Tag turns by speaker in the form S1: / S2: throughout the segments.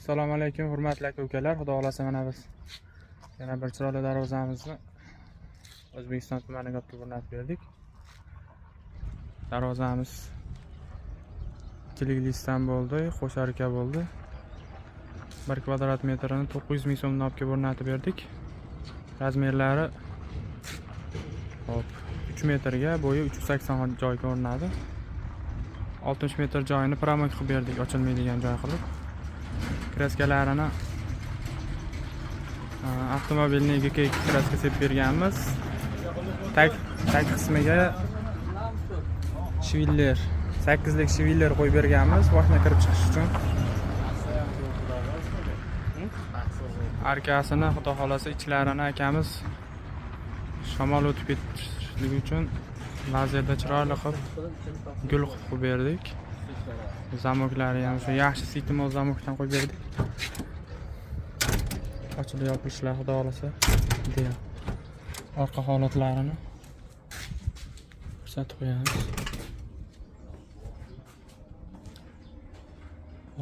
S1: Assalomu alaykum hurmatli aka-ukalar. Xudo xolasa mana biz yana bir chiroyli darvozamizni O'zbekiston tumaniga o'rnatib berdik. Darvozamiz ikkiliklisdan bo'ldi, qo'sharka bo'ldi. 1 kvadrat metrini 900 ming so'mdan olib o'rnatib berdik. Razmerlari 3 metrga, bo'yi 380 joyga o'rnadi. 60 metr joyini promok qilib berdik, ochilmaydigan joy qilib. Kraskalarini avtomobilning egik kraska sepib berganmiz. Tag qismiga shviller, 8 lik shviller qo'yib berganmiz, boshqa kirib chiqish uchun. Arkasini xudo xolasa ichlarini akamiz shamol o'tib ketishligi uchun lazerda chiroyli qilib gul qilib berdik. Zamoklari ham shu yaxshi sitemol zamokdan qo'yib berdik. Ochilib yopilishlar xudo xolasa deya. Orqa holatlarini ko'rsatib qo'yamiz.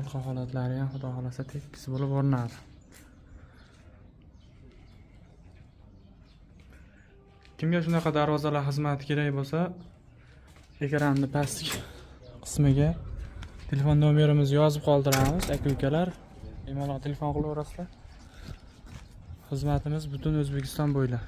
S1: Orqa holatlari ham xudo xolasa tekis bo'lib o'rnadi. Kimga shunaqa darvozalar xizmati kerak bo'lsa, ekranning pastki qismiga telefon nomerimizni yozib qoldiramiz, aka-ukalar. Bemalol telefon qilaverasizlar. Xizmatimiz butun O'zbekiston bo'ylab.